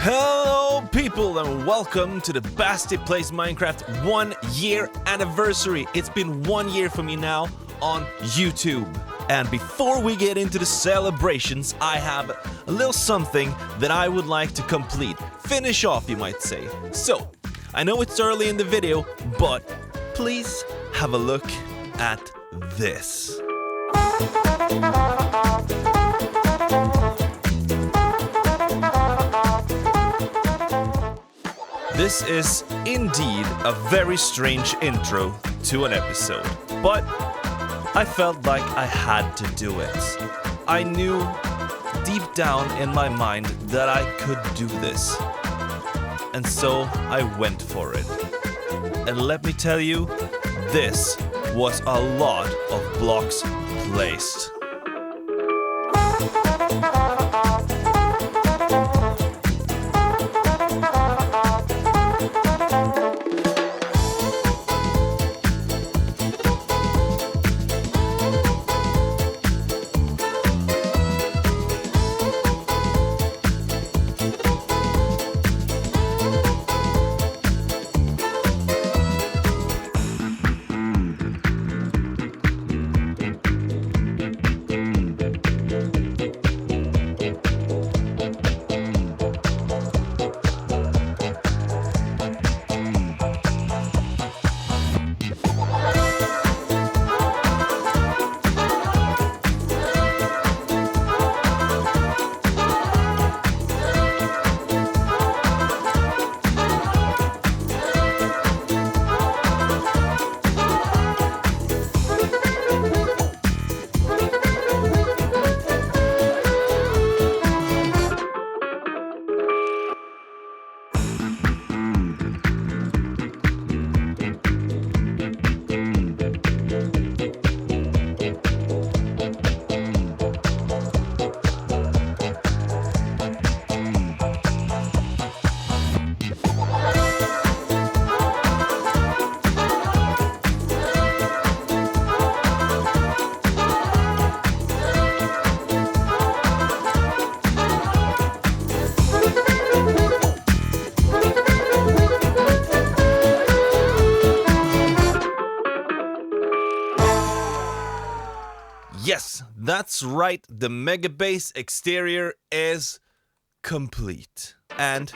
Hello people and welcome to the Basti Plays Minecraft 1 year anniversary. It's been 1 year for me now on YouTube. And before we get into the celebrations, I have a little something that I would like to complete. Finish off, you might say. So, I know it's early in the video, but please have a look at this. This is indeed a very strange intro to an episode, but I felt like I had to do it. I knew deep down in my mind that I could do this, and so I went for it. And let me tell you, this was a lot of blocks placed. Yes, that's right, the Megabase exterior is complete. And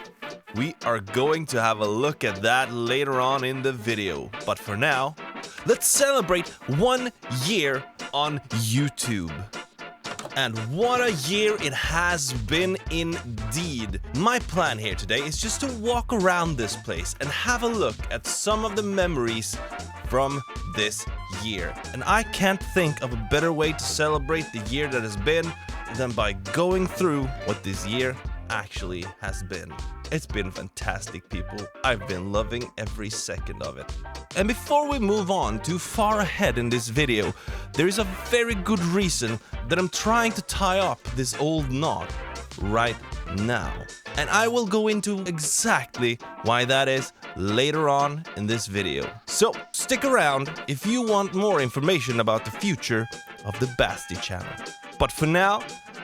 we are going to have a look at that later on in the video. But for now, let's celebrate 1 year on YouTube. And what a year it has been indeed. My plan here today is just to walk around this place and have a look at some of the memories from this year. And I can't think of a better way to celebrate the year that has been than by going through what this year actually has been. It's been fantastic, people. I've been loving every second of it. And before we move on too far ahead in this video, there is a very good reason that I'm trying to tie up this old knot right now. And I will go into exactly why that is later on in this video. So stick around if you want more information about the future of the Basti channel. But for now,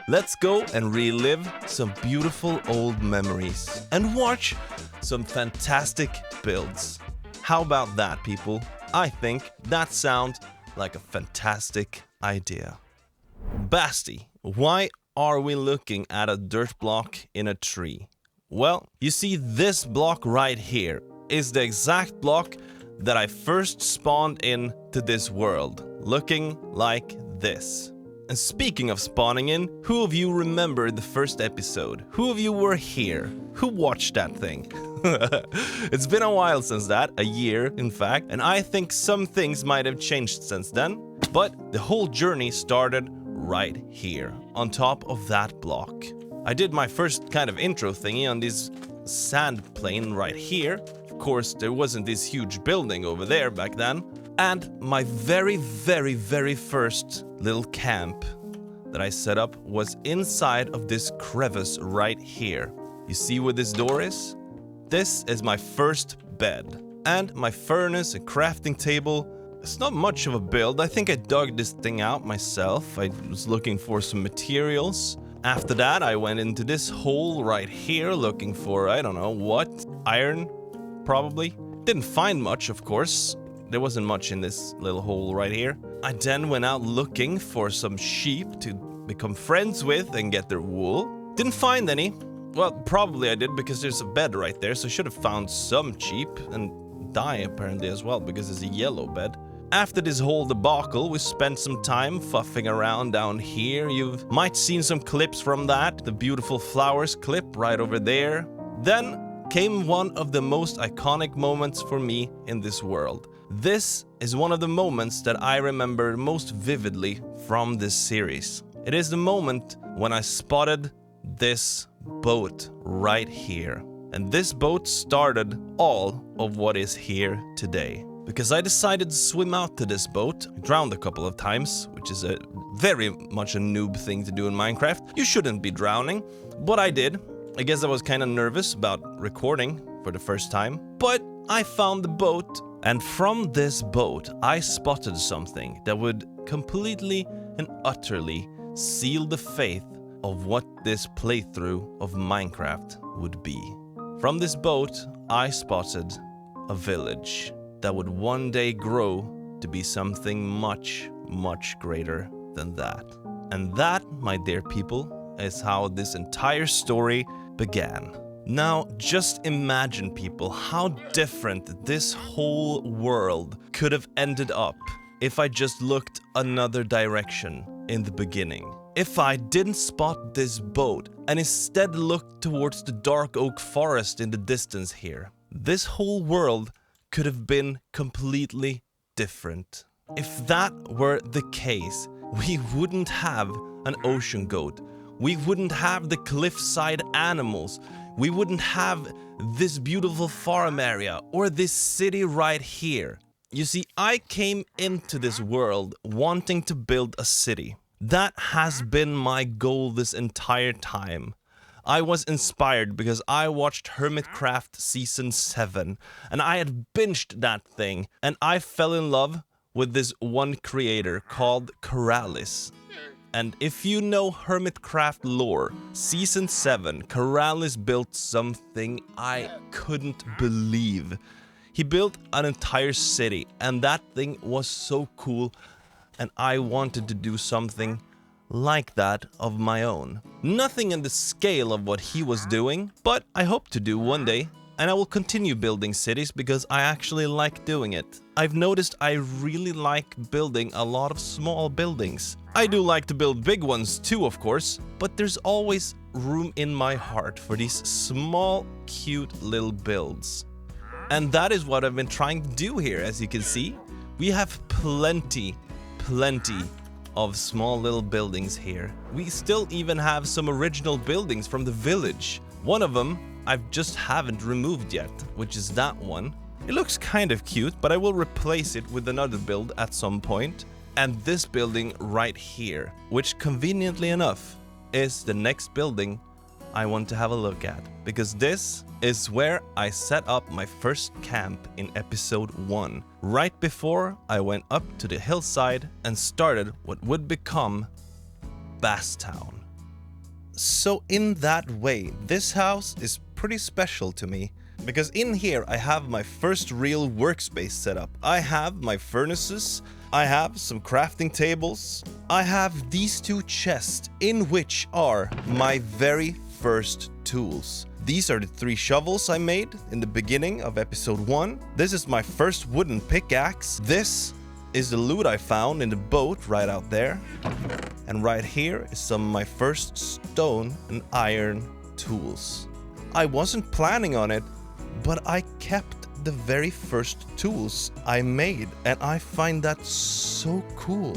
let's go and relive some beautiful old memories and watch some fantastic builds. How about that, people? I think that sounds like a fantastic idea. Basti, why are we looking at a dirt block in a tree? Well, you see, this block right here is the exact block that I first spawned into this world, looking like this. And speaking of spawning in, who of you remember the first episode? Who of you were here? Who watched that thing? It's been a while since that, a year in fact, and I think some things might have changed since then. But the whole journey started right here, on top of that block. I did my first kind of intro thingy on this sand plane right here. Of course, there wasn't this huge building over there back then. And my very first little camp that I set up was inside of this crevice right here. You see where this door is? This is my first bed. And my furnace and crafting table. It's not much of a build. I think I dug this thing out myself. I was looking for some materials. After that, I went into this hole right here looking for, I don't know what, iron, probably. Didn't find much, of course. There wasn't much in this little hole right here. I then went out looking for some sheep to become friends with and get their wool. Didn't find any. Well, probably I did because there's a bed right there, so I should have found some sheep and dye apparently as well because it's a yellow bed. After this whole debacle, we spent some time fuffing around down here. You might seen some clips from that. The beautiful flowers clip right over there. Then came one of the most iconic moments for me in this world. This is one of the moments that I remember most vividly from this series. It is the moment when I spotted this boat right here. And this boat started all of what is here today. Because I decided to swim out to this boat. I drowned a couple of times, which is a very much a noob thing to do in Minecraft. You shouldn't be drowning, but I did. I guess I was kind of nervous about recording for the first time. But I found the boat, and from this boat I spotted something that would completely and utterly seal the fate of what this playthrough of Minecraft would be. From this boat I spotted a village that would one day grow to be something much, much greater than that. And that, my dear people, is how this entire story began. Now, just imagine, people, how different this whole world could have ended up if I just looked another direction in the beginning. If I didn't spot this boat and instead looked towards the dark oak forest in the distance here. This whole world could have been completely different. If that were the case, we wouldn't have an ocean goat. We wouldn't have the cliffside animals. We wouldn't have this beautiful farm area or this city right here. You see, I came into this world wanting to build a city. That has been my goal this entire time. I was inspired because I watched Hermitcraft Season 7 and I had binged that thing and I fell in love with this one creator called Keralis. And if you know Hermitcraft lore, Season 7, Keralis built something I couldn't believe. He built an entire city and that thing was so cool and I wanted to do something like that of my own. Nothing in the scale of what he was doing, but I hope to do one day, and I will continue building cities because I actually like doing it. I've noticed I really like building a lot of small buildings. I do like to build big ones too, of course, but there's always room in my heart for these small, cute little builds. And that is what I've been trying to do here, as you can see. We have plenty of small little buildings here. We still even have some original buildings from the village. One of them I just haven't removed yet, which is that one. It looks kind of cute, but I will replace it with another build at some point. And this building right here, which conveniently enough is the next building I want to have a look at, because this is where I set up my first camp in episode 1, right before I went up to the hillside and started what would become Basstown. So in that way, this house is pretty special to me, because in here I have my first real workspace set up. I have my furnaces, I have some crafting tables, I have these 2 chests in which are my very first tools. These are the 3 shovels I made in the beginning of episode 1. This is my first wooden pickaxe. This is the loot I found in the boat right out there. And right here is some of my first stone and iron tools. I wasn't planning on it, but I kept the very first tools I made, and I find that so cool.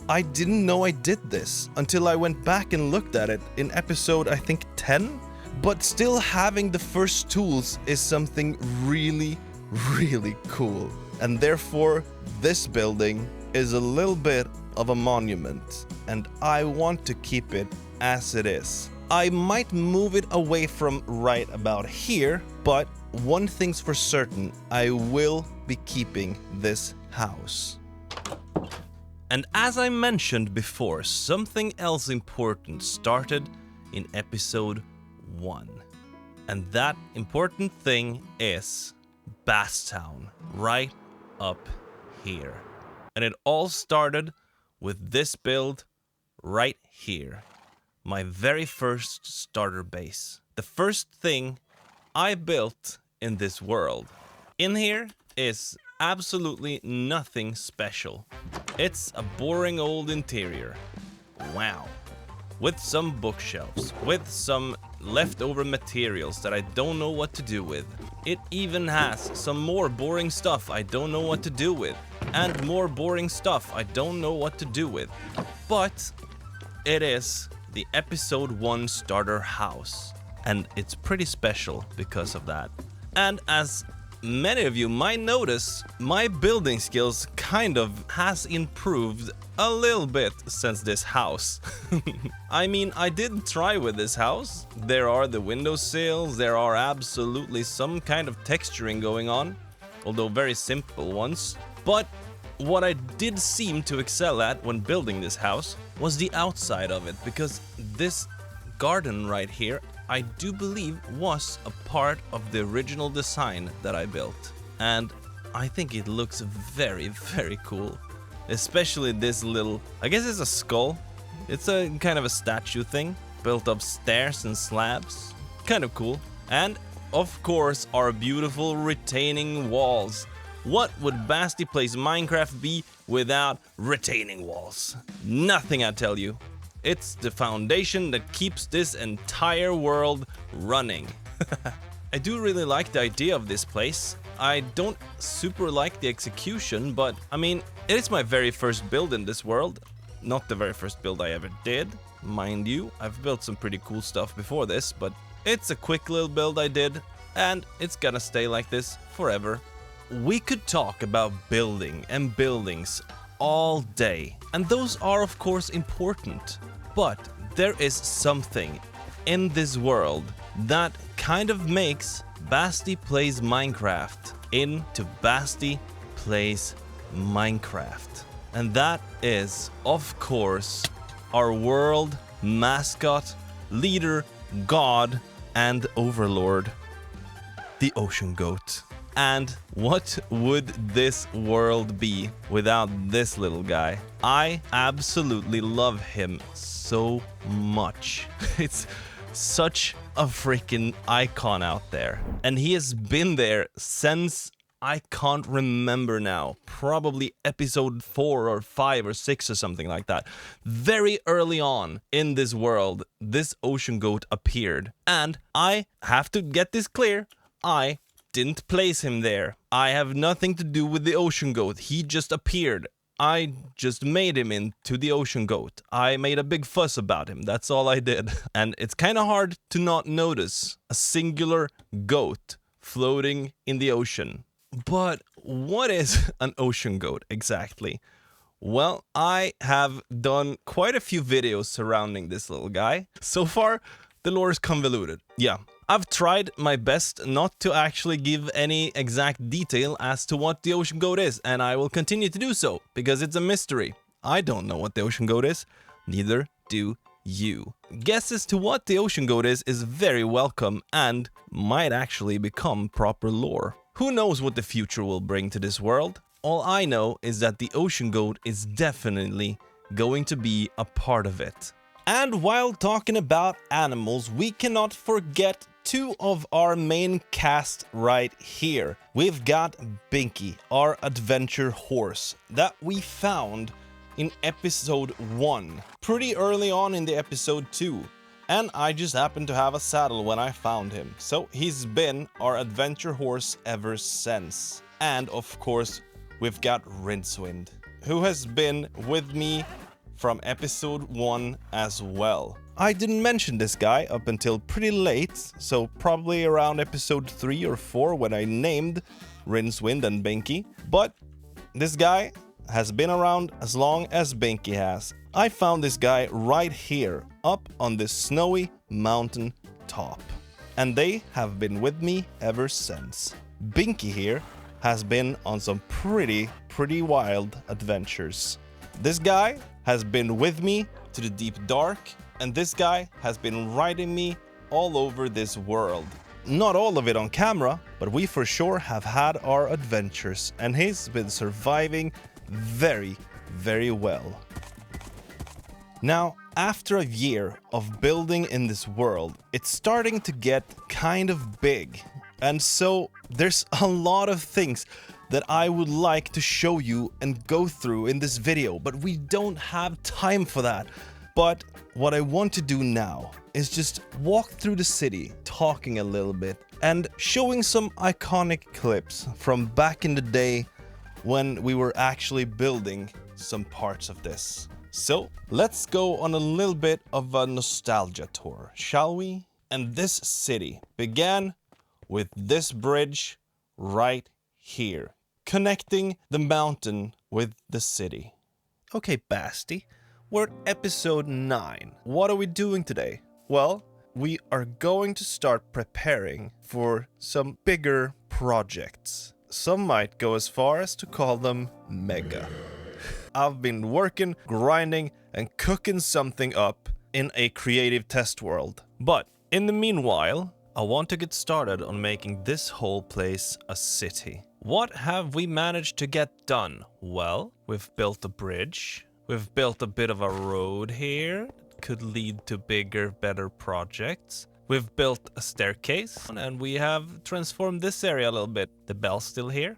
I didn't know I did this until I went back and looked at it in episode, I think, 10. But still having the first tools is something really, really cool. And therefore, this building is a little bit of a monument, and I want to keep it as it is. I might move it away from right about here, but one thing's for certain, I will be keeping this house. And as I mentioned before, something else important started in episode 1. And that important thing is Bastown, right up here. And it all started with this build right here. My very first starter base. The first thing I built in this world. In here is absolutely nothing special. It's a boring old interior. Wow. With some bookshelves, with some leftover materials that I don't know what to do with. It even has some more boring stuff I don't know what to do with. And more boring stuff I don't know what to do with. But it is the episode 1 starter house. And it's pretty special because of that. And as many of you might notice, my building skills kind of has improved a little bit since this house. I mean, I did try with this house. There are the windowsills, there are absolutely some kind of texturing going on, although very simple ones. But what I did seem to excel at when building this house was the outside of it, because this garden right here, I do believe was a part of the original design that I built. And I think it looks very, very cool. Especially this little, I guess it's a skull. It's a kind of a statue thing, built of stairs and slabs. Kind of cool. And of course, our beautiful retaining walls. What would Basti Plays Minecraft be without retaining walls? Nothing, I tell you. It's the foundation that keeps this entire world running. I do really like the idea of this place. I don't super like the execution, but I mean, it is my very first build in this world. Not the very first build I ever did, mind you. I've built some pretty cool stuff before this, but it's a quick little build I did, and it's gonna stay like this forever. We could talk about building and buildings all day, and those are of course important. But there is something in this world that kind of makes Basti Plays Minecraft into Basti Plays Minecraft. And that is, of course, our world mascot, leader, god, and overlord, the Ocean Goat. And what would this world be without this little guy? I absolutely love him so much. It's such a freaking icon out there. And he has been there since I can't remember now. Probably episode 4 or 5 or 6 or something like that. Very early on in this world, this Ocean Goat appeared. And I have to get this clear. I didn't place him there. I have nothing to do with the Ocean Goat. He just appeared. I just made him into the Ocean Goat. I made a big fuss about him. That's all I did. And it's kind of hard to not notice a singular goat floating in the ocean. But what is an Ocean Goat exactly? Well, I have done quite a few videos surrounding this little guy. So far, the lore is convoluted. Yeah. I've tried my best not to actually give any exact detail as to what the Ocean Goat is, and I will continue to do so, because it's a mystery. I don't know what the Ocean Goat is, neither do you. Guesses to what the Ocean Goat is very welcome and might actually become proper lore. Who knows what the future will bring to this world? All I know is that the Ocean Goat is definitely going to be a part of it. And while talking about animals, we cannot forget 2 of our main cast right here. We've got Binky, our adventure horse, that we found in episode 1, pretty early on in the episode 2. And I just happened to have a saddle when I found him. So he's been our adventure horse ever since. And of course, we've got Rincewind, who has been with me from episode 1 as well. I didn't mention this guy up until pretty late, so probably around episode 3 or 4 when I named Rincewind and Binky. But this guy has been around as long as Binky has. I found this guy right here, up on this snowy mountain top. And they have been with me ever since. Binky here has been on some pretty wild adventures. This guy has been with me to the deep dark, and this guy has been riding me all over this world. Not all of it on camera, but we for sure have had our adventures, and he's been surviving very, very well. Now, after a year of building in this world, it's starting to get kind of big. And so there's a lot of things that I would like to show you and go through in this video, but we don't have time for that. But what I want to do now is just walk through the city, talking a little bit and showing some iconic clips from back in the day when we were actually building some parts of this. So let's go on a little bit of a nostalgia tour, shall we? And this city began with this bridge right here, connecting the mountain with the city. Okay, Basti, we're at episode 9. What are we doing today? Well, we are going to start preparing for some bigger projects. Some might go as far as to call them mega. I've been working, grinding, and cooking something up in a creative test world. But in the meanwhile, I want to get started on making this whole place a city. What have we managed to get done? Well, we've built a bridge. We've built a bit of a road here. Could lead to bigger, better projects. We've built a staircase, and we have transformed this area a little bit. The bell's still here.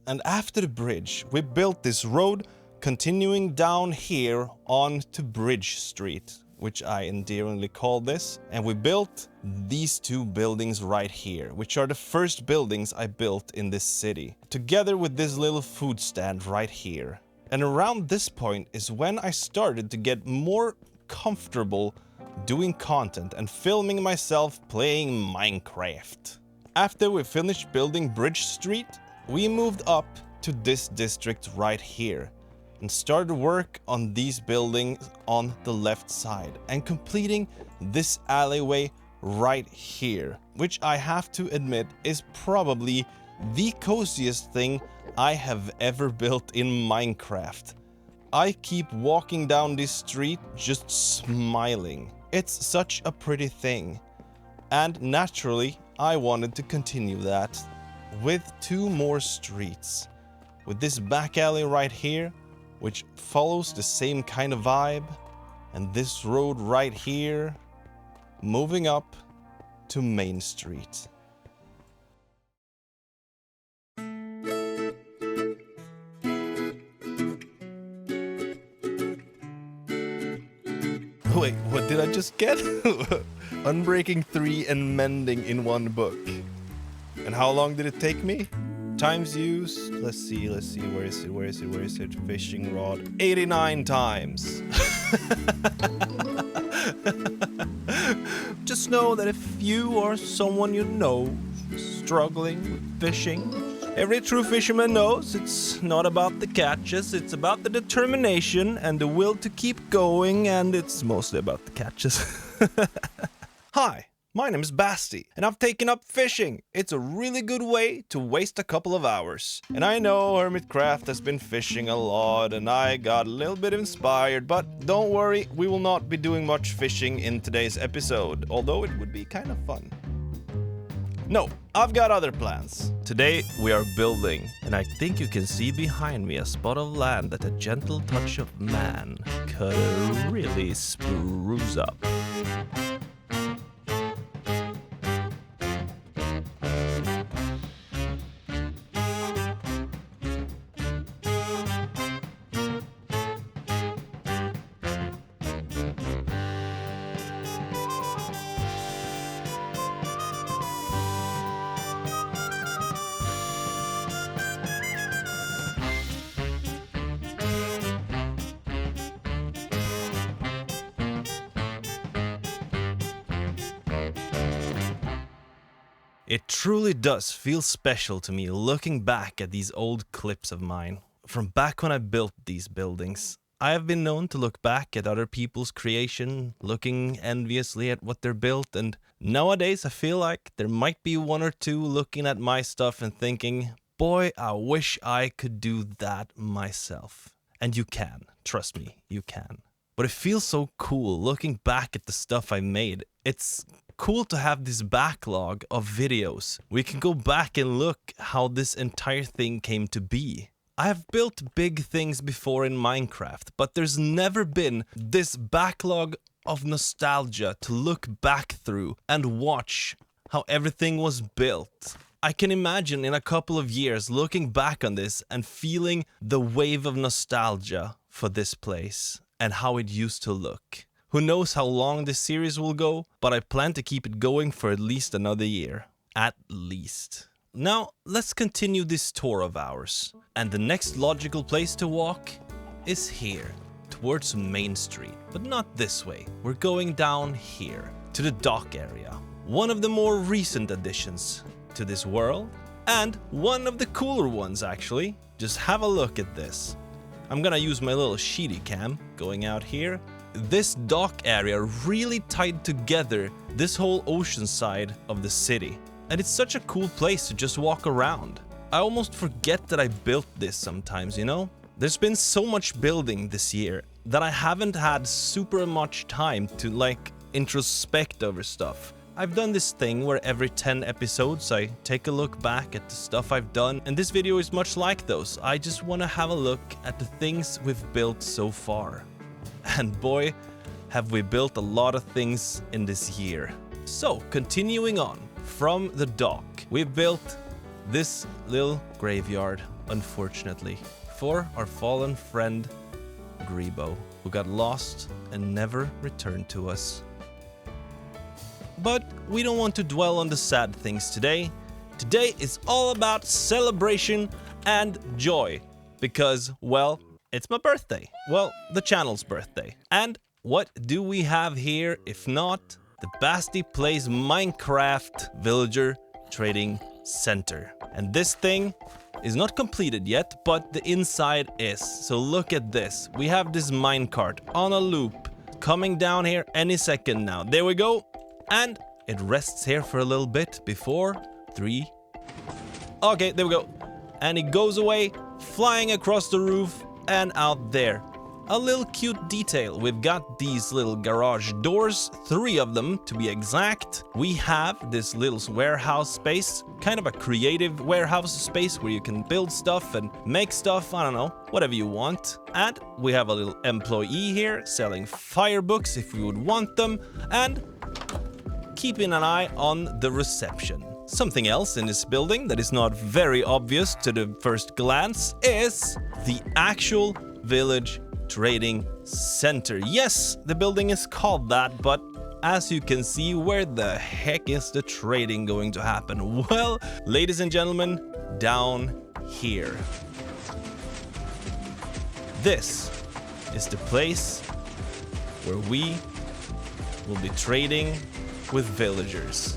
And after the bridge, we built this road continuing down here on to Bridge Street, which I endearingly call this. And we built these 2 buildings right here, which are the first buildings I built in this city, together with this little food stand right here. And around this point is when I started to get more comfortable doing content and filming myself playing Minecraft. After we finished building Bridge Street, we moved up to this district right here and started work on these buildings on the left side and completing this alleyway right here, which I have to admit is probably the coziest thing I have ever built in Minecraft. I keep walking down this street just smiling. It's such a pretty thing. And naturally, I wanted to continue that with 2 more streets, with this back alley right here, which follows the same kind of vibe, and this road right here, moving up to Main Street. Wait, what did I just get? Unbreaking 3 and mending in 1 book. And how long did it take me? Times used, let's see, where is it? Fishing rod, 89 times. Just know that if you or someone you know struggling with fishing, every true fisherman knows it's not about the catches, it's about the determination and the will to keep going, and it's mostly about the catches. Hi. My name is Basti, and I've taken up fishing. It's a really good way to waste a couple of hours. And I know Hermitcraft has been fishing a lot, and I got a little bit inspired, but don't worry, we will not be doing much fishing in today's episode, although it would be kind of fun. No, I've got other plans. Today we are building, and I think you can see behind me a spot of land that a gentle touch of man could really spruce up. It truly does feel special to me looking back at these old clips of mine. From back when I built these buildings, I have been known to look back at other people's creation, looking enviously at what they're built, and nowadays I feel like there might be 1 or 2 looking at my stuff and thinking, boy, I wish I could do that myself. And you can. Trust me, you can. But it feels so cool looking back at the stuff I made. It's cool to have this backlog of videos. We can go back and look how this entire thing came to be. I have built big things before in Minecraft, but there's never been this backlog of nostalgia to look back through and watch how everything was built. I can imagine in a couple of years looking back on this and feeling the wave of nostalgia for this place and how it used to look. Who knows how long this series will go, but I plan to keep it going for at least another year. At least. Now, let's continue this tour of ours. And the next logical place to walk is here, towards Main Street. But not this way. We're going down here, to the dock area. One of the more recent additions to this world, and one of the cooler ones actually. Just have a look at this. I'm gonna use my little sheety cam going out here. This dock area really tied together this whole ocean side of the city. And it's such a cool place to just walk around. I almost forget that I built this sometimes, you know? There's been so much building this year that I haven't had super much time to like introspect over stuff. I've done this thing where every 10 episodes I take a look back at the stuff I've done, and this video is much like those. I just want to have a look at the things we've built so far. And boy, have we built a lot of things in this year. So, continuing on. From the dock, we built this little graveyard, unfortunately, for our fallen friend Grebo, who got lost and never returned to us. But we don't want to dwell on the sad things today. Today is all about celebration and joy, because, well, it's my birthday. Well, the channel's birthday. And what do we have here if not the Basti Plays Minecraft Villager Trading Center? And this thing is not completed yet, but the inside is. So look at this. We have this minecart on a loop coming down here any second now. There we go. And it rests here for a little bit before 3. Okay, there we go. And it goes away, flying across the roof and out there. A little cute detail. We've got these little garage doors, 3 of them to be exact. We have this little warehouse space, kind of a creative warehouse space where you can build stuff and make stuff, I don't know, whatever you want. And we have a little employee here selling firebooks if we would want them, and keeping an eye on the reception. Something else in this building that is not very obvious to the first glance is the actual village trading center. Yes, the building is called that, but as you can see, where the heck is the trading going to happen? Well, ladies and gentlemen, down here. This is the place where we will be trading with villagers.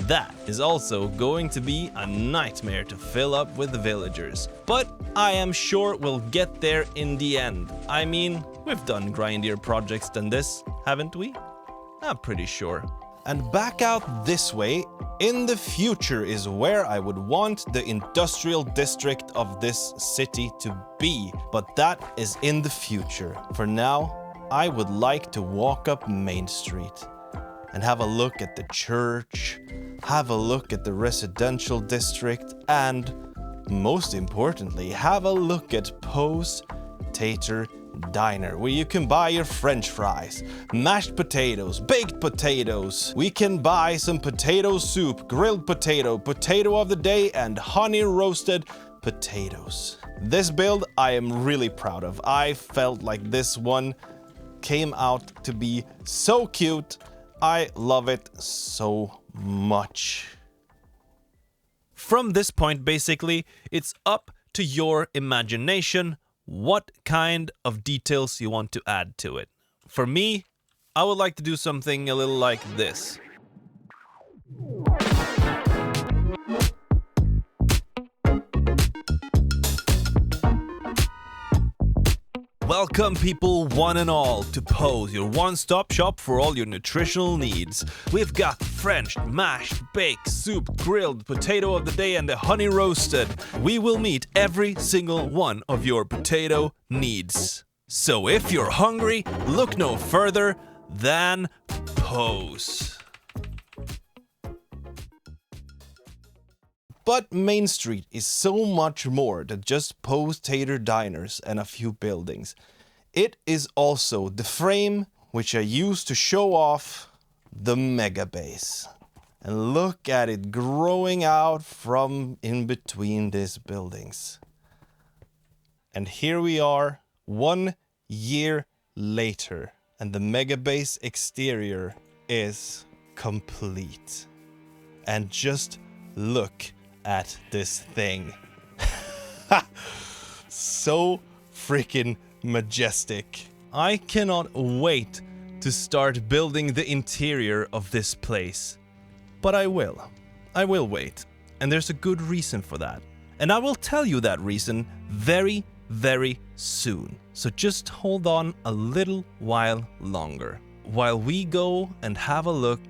That is also going to be a nightmare to fill up with villagers. But I am sure we'll get there in the end. I mean, we've done grindier projects than this, haven't we? I'm pretty sure. And back out this way, in the future is where I would want the industrial district of this city to be. But that is in the future. For now, I would like to walk up Main Street and have a look at the church, have a look at the residential district, and most importantly, have a look at Poe's Tater Diner, where you can buy your french fries, mashed potatoes, baked potatoes. We can buy some potato soup, grilled potato of the day, and honey roasted potatoes. This build I am really proud of. I felt like this one came out to be so cute. I love it so much. From this point, basically, it's up to your imagination what kind of details you want to add to it. For me, I would like to do something a little like this. Welcome people one and all to Poe's, your one-stop shop for all your nutritional needs. We've got French, mashed, baked, soup, grilled, potato of the day and the honey roasted. We will meet every single one of your potato needs. So if you're hungry, look no further than Pose. But Main Street is so much more than just Pose Tater Diners and a few buildings. It is also the frame which I use to show off the Megabase. And look at it growing out from in between these buildings. And here we are, 1 year later, and the Megabase exterior is complete. And just look at this thing. So freaking majestic. I cannot wait to start building the interior of this place. But I will wait. And there's a good reason for that. And I will tell you that reason very, very soon. So just hold on a little while longer, while we go and have a look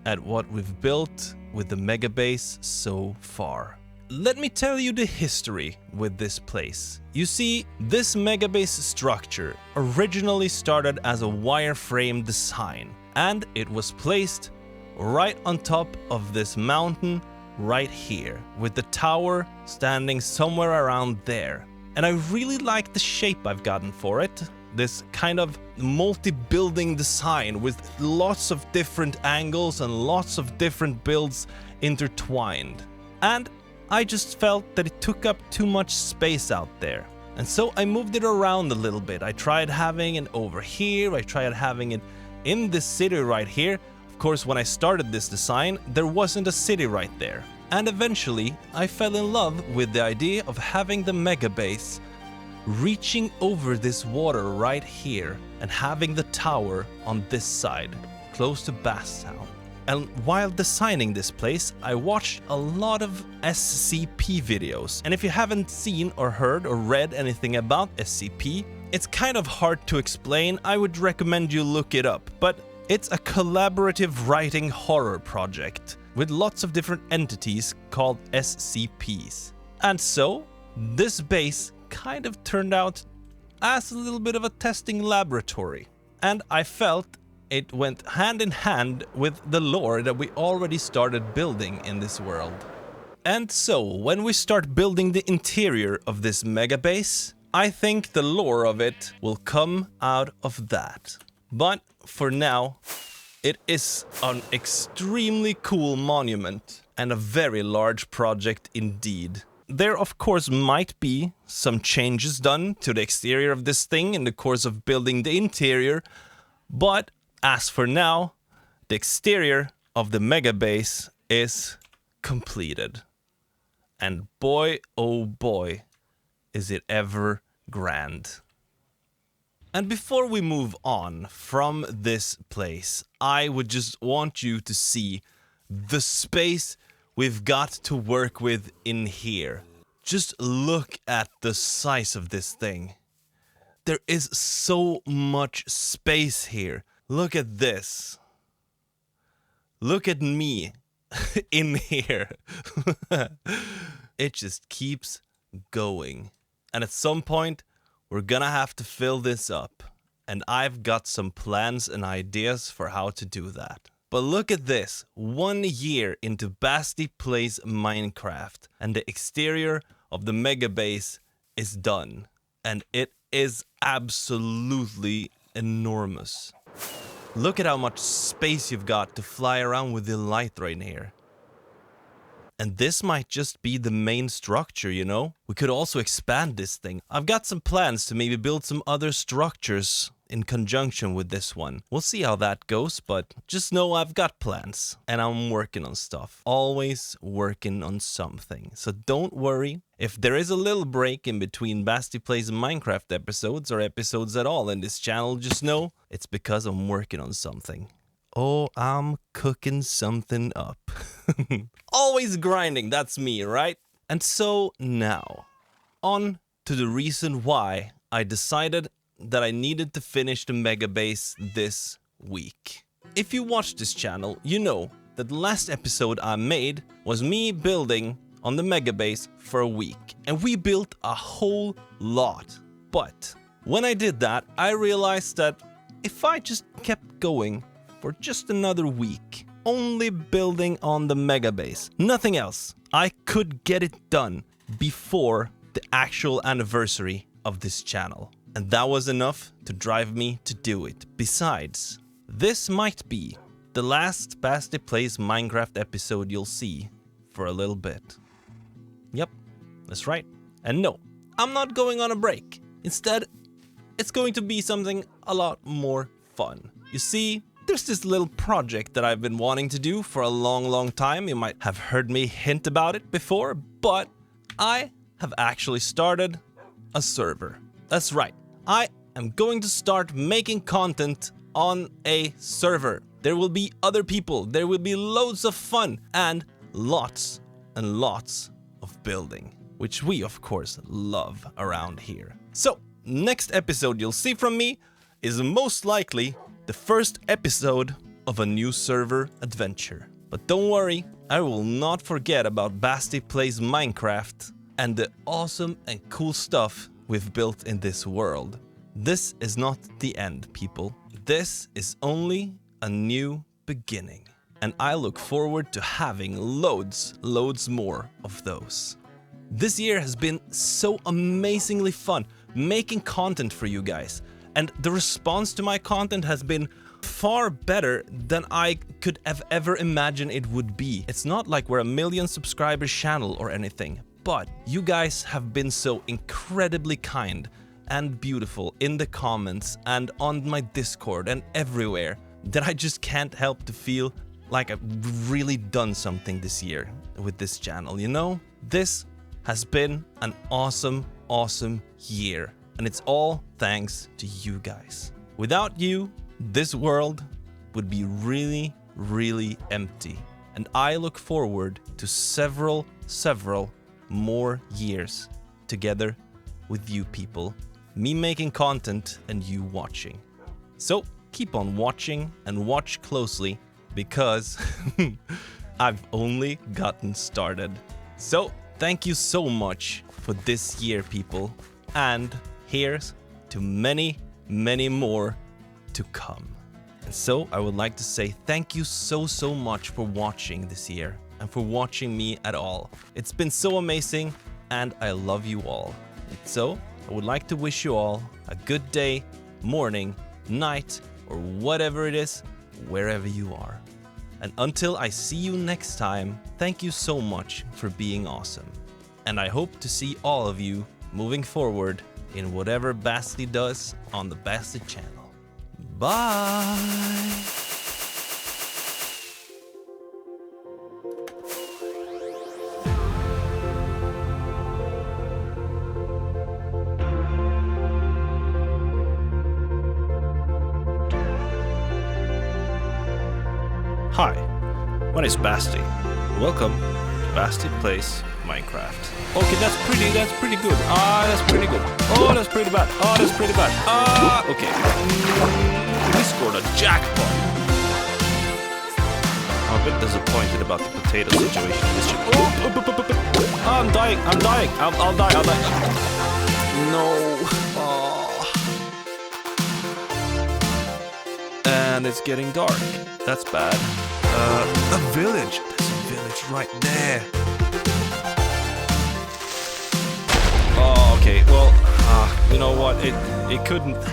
at what we've built with the Megabase so far. Let me tell you the history with this place. You see, this Megabase structure originally started as a wireframe design, and it was placed right on top of this mountain right here, with the tower standing somewhere around there. And I really like the shape I've gotten for it. This kind of multi-building design with lots of different angles and lots of different builds intertwined. And I just felt that it took up too much space out there. And so I moved it around a little bit. I tried having it over here. I tried having it in this city right here. Of course, when I started this design, there wasn't a city right there. And eventually, I fell in love with the idea of having the Megabase reaching over this water right here and having the tower on this side, close to Basti. And while designing this place, I watched a lot of SCP videos. And if you haven't seen or heard or read anything about SCP, it's kind of hard to explain. I would recommend you look it up. But it's a collaborative writing horror project with lots of different entities called SCPs. And so, this base kind of turned out as a little bit of a testing laboratory. And I felt it went hand in hand with the lore that we already started building in this world. And so, when we start building the interior of this Megabase, I think the lore of it will come out of that. But for now, it is an extremely cool monument and a very large project indeed. There of course might be some changes done to the exterior of this thing in the course of building the interior, but as for now, the exterior of the Megabase is completed. And boy, oh boy, is it ever grand. And before we move on from this place, I would just want you to see the space we've got to work with in here. Just look at the size of this thing. There is so much space here. Look at this. Look at me in here. It just keeps going. And at some point, we're gonna have to fill this up, and I've got some plans and ideas for how to do that. But look at this, 1 year into Basti Plays Minecraft, and the exterior of the Megabase is done. And it is absolutely enormous. Look at how much space you've got to fly around with the light right here. And this might just be the main structure, you know? We could also expand this thing. I've got some plans to maybe build some other structures in conjunction with this one. We'll see how that goes, but just know I've got plans. And I'm working on stuff. Always working on something. So don't worry. If there is a little break in between Basti Plays Minecraft episodes or episodes at all in this channel, just know it's because I'm working on something. Oh, I'm cooking something up. Always grinding, that's me, right? And so now, on to the reason why I decided that I needed to finish the Megabase this week. If you watch this channel, you know that the last episode I made was me building on the Megabase for a week. And we built a whole lot. But When I did that, I realized that if I just kept going for just another week, only building on the Megabase, nothing else, I could get it done before the actual anniversary of this channel. And that was enough to drive me to do it. Besides, this might be the last Basti Plays Minecraft episode you'll see for a little bit. Yep, that's right. And no, I'm not going on a break. Instead, it's going to be something a lot more fun. You see, there's this little project that I've been wanting to do for a long time. You might have heard me hint about it before, but I have actually started a server. That's right. I am going to start making content on a server. There will be other people, there will be loads of fun, and lots of building, which we of course love around here. So, next episode you'll see from me is most likely the first episode of a new server adventure. But don't worry, I will not forget about Basti Plays Minecraft and the awesome and cool stuff we've built in this world. This is not the end, people. This is only a new beginning. And I look forward to having loads more of those. This year has been so amazingly fun making content for you guys. And the response to my content has been far better than I could have ever imagined it would be. It's not like we're a 1 million subscribers channel or anything, but you guys have been so incredibly kind and beautiful in the comments and on my Discord and everywhere that I just can't help to feel like I've really done something this year with this channel, you know? This has been an awesome year, and it's all thanks to you guys. Without you, this world would be really empty, and I look forward to several more years together with you people, me making content and you watching. So keep on watching and watch closely, because I've only gotten started. So thank you so much for this year, people, and here's to many more to come. And so I would like to say thank you so much for watching this year and for watching me at all. It's been so amazing, and I love you all. And so I would like to wish you all a good day, morning, night, or whatever it is, wherever you are. And until I see you next time, thank you so much for being awesome. And I hope to see all of you moving forward in whatever Basti does on the Basti channel. Bye! Hi, my name is Basti. Welcome to Basti Plays Minecraft. Okay, that's pretty good. That's pretty good. Oh, that's pretty bad. Oh, that's pretty bad. Okay. We scored a jackpot. I'm a bit disappointed about the potato situation. I'm dying. I'll die. No. And it's getting dark. That's bad. A village. There's a village right there. Oh, okay. Well, you know what?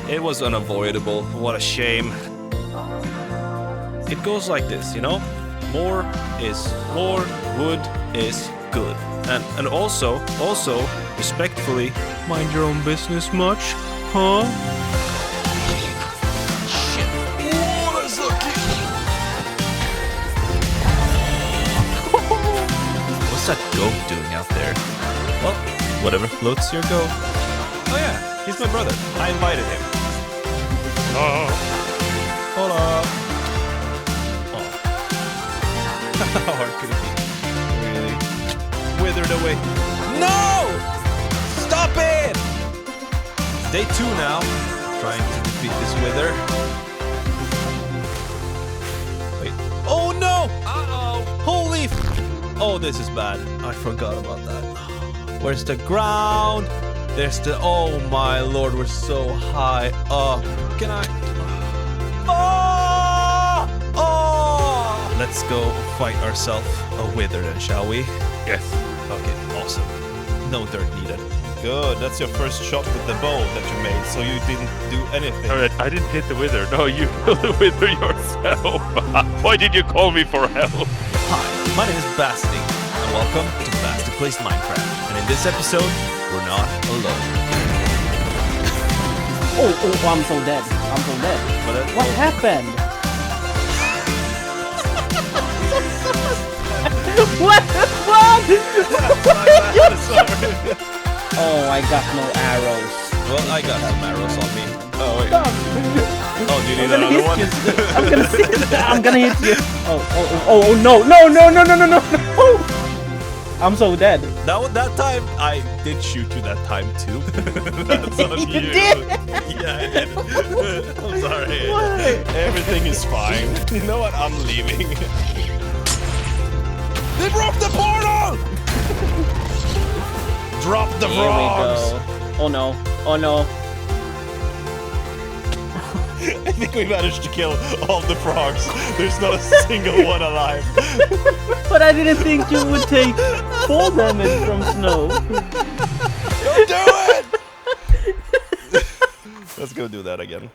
It was unavoidable. What a shame. It goes like this, you know? More wood is good. And also, respectfully, mind your own business much, huh? What's that goat doing out there? Well, whatever floats your goat. Oh yeah, he's my brother. I invited him. Hola. Oh. How hard could it be? Really? Withered away. No! Stop it! Day 2 now. Trying to defeat this wither. Wait. Oh no! Uh-oh! Holy Oh, this is bad. I forgot about that. Where's the ground? There's the... Oh my lord, we're so high up. Can I... Oh! Oh! Let's go fight ourselves a wither then, shall we? Yes. Okay, awesome. No dirt needed. Good, that's your first shot with the bow that you made, so you didn't do anything. Alright, I didn't hit the wither. No, you killed the wither yourself. Why did you call me for help? Hi, my name is Basti, and welcome to Basti Plays Minecraft. And in this episode, we're not alone. Oh, I'm so dead. I'm so dead. What happened? What? Oh, I got no arrows. Well, I got some arrows on me. Oh, wait. Oh, do you need another one? I'm gonna hit you. Oh, no. I'm so dead. That time, I did shoot you that time too. That's on you. You did? Yeah, I did. I'm sorry. What? Everything is fine. You know what? I'm leaving. They broke the portal! Drop the Here frogs! we go. Oh no. I think we managed to kill all the frogs. There's not a single one alive. But I didn't think you would take fall damage from snow. Don't do it! Let's go do that again.